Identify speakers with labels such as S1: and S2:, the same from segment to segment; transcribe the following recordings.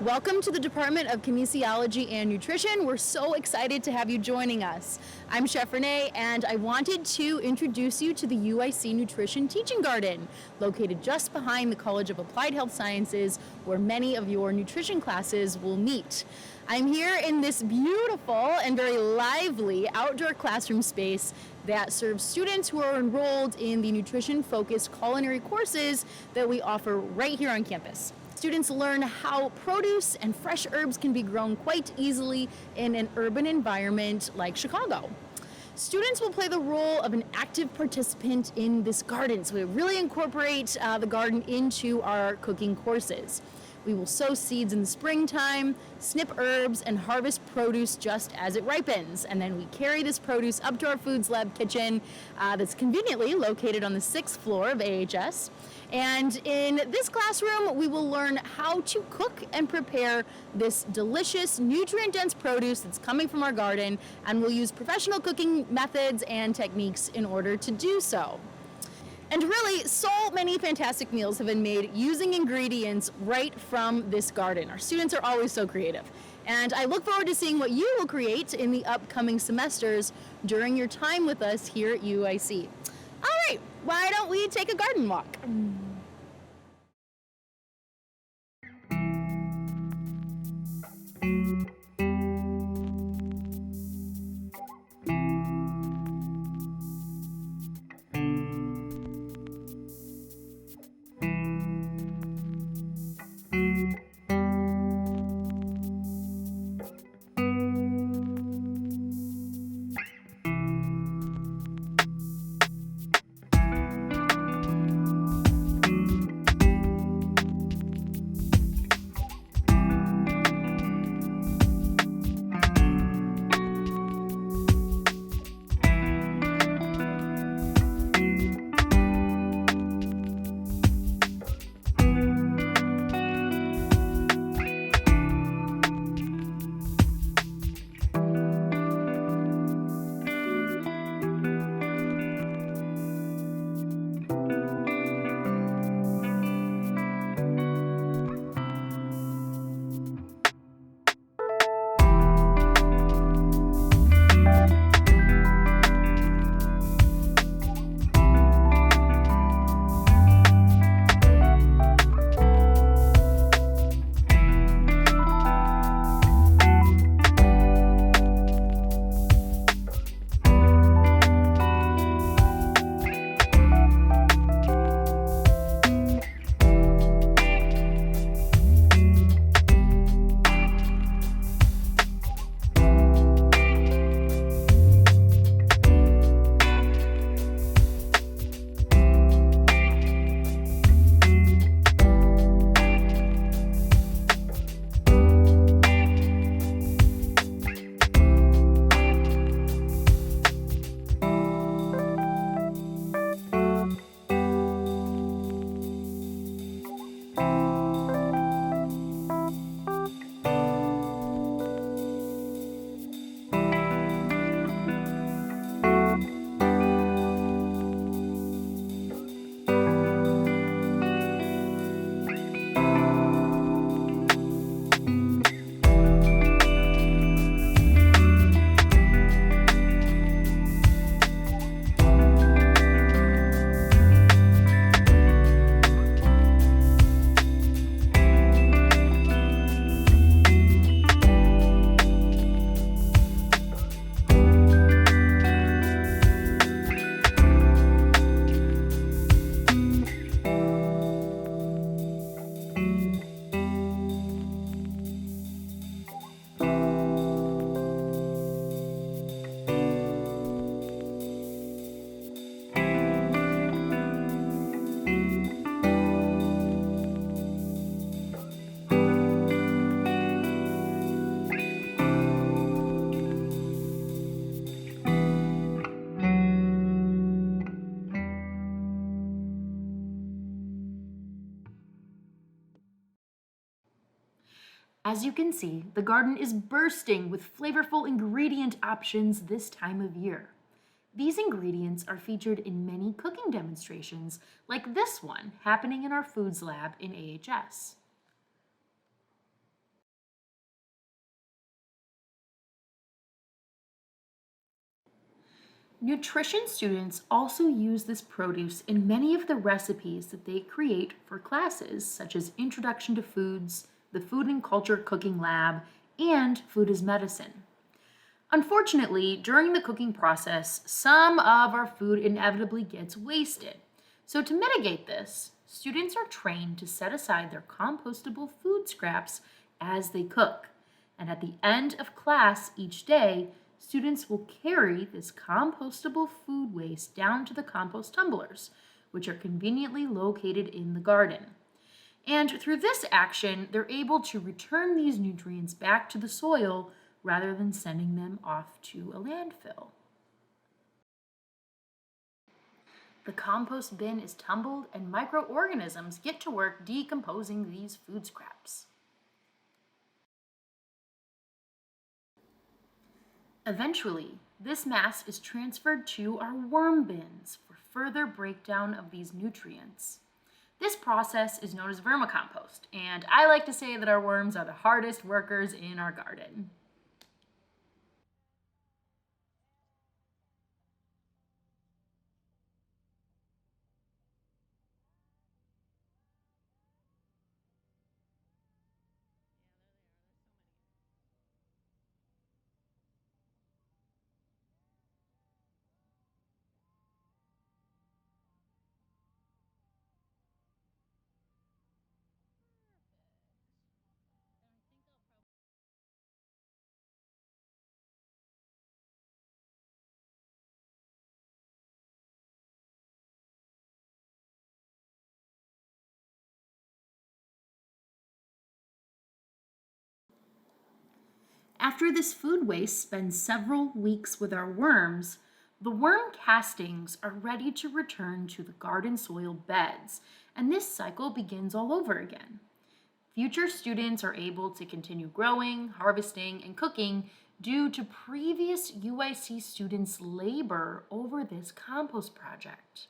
S1: Welcome to the Department of Kinesiology and Nutrition. We're so excited to have you joining us. I'm Chef Renee, and I wanted to introduce you to the UIC Nutrition Teaching Garden, located just behind the College of Applied Health Sciences, where many of your nutrition classes will meet. I'm here in this beautiful and very lively outdoor classroom space that serves students who are enrolled in the nutrition-focused culinary courses that we offer right here on campus. Students learn how produce and fresh herbs can be grown quite easily in an urban environment like Chicago. Students will play the role of an active participant in this garden, so we really incorporate the garden into our cooking courses. We will sow seeds in the springtime, snip herbs, and harvest produce just as it ripens. And then we carry this produce up to our Foods Lab kitchen that's conveniently located on the 6th floor of AHS. And in this classroom, we will learn how to cook and prepare this delicious, nutrient-dense produce that's coming from our garden, and we'll use professional cooking methods and techniques in order to do so. And really, so many fantastic meals have been made using ingredients right from this garden. Our students are always so creative. And I look forward to seeing what you will create in the upcoming semesters during your time with us here at UIC. All right, why don't we take a garden walk? As you can see, the garden is bursting with flavorful ingredient options this time of year. These ingredients are featured in many cooking demonstrations, like this one happening in our Foods Lab in AHS. Nutrition students also use this produce in many of the recipes that they create for classes, such as Introduction to Foods, the Food and Culture Cooking Lab, and Food as Medicine. Unfortunately, during the cooking process, some of our food inevitably gets wasted. So to mitigate this, students are trained to set aside their compostable food scraps as they cook. And at the end of class each day, students will carry this compostable food waste down to the compost tumblers, which are conveniently located in the garden. And through this action, they're able to return these nutrients back to the soil rather than sending them off to a landfill. The compost bin is tumbled and microorganisms get to work decomposing these food scraps. Eventually, this mass is transferred to our worm bins for further breakdown of these nutrients. This process is known as vermicompost, and I like to say that our worms are the hardest workers in our garden. After this food waste spends several weeks with our worms, the worm castings are ready to return to the garden soil beds, and this cycle begins all over again. Future students are able to continue growing, harvesting, and cooking due to previous UIC students' labor over this compost project.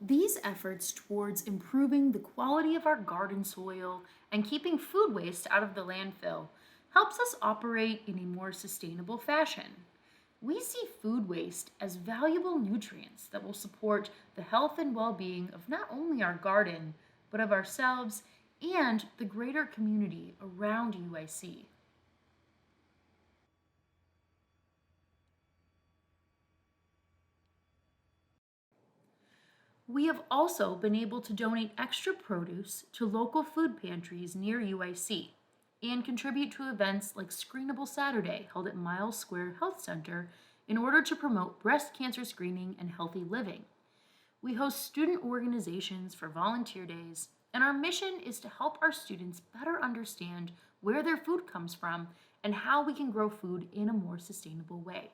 S1: These efforts towards improving the quality of our garden soil and keeping food waste out of the landfill helps us operate in a more sustainable fashion. We see food waste as valuable nutrients that will support the health and well-being of not only our garden, but of ourselves and the greater community around UIC. We have also been able to donate extra produce to local food pantries near UIC and contribute to events like Screenable Saturday held at Miles Square Health Center in order to promote breast cancer screening and healthy living. We host student organizations for volunteer days, and our mission is to help our students better understand where their food comes from and how we can grow food in a more sustainable way.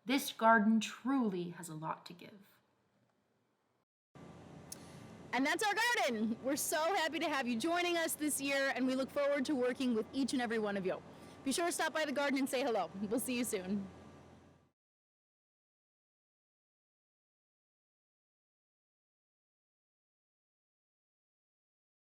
S1: This garden truly has a lot to give. And that's our garden. We're so happy to have you joining us this year, and we look forward to working with each and every one of you. Be sure to stop by the garden and say hello. We'll see you soon.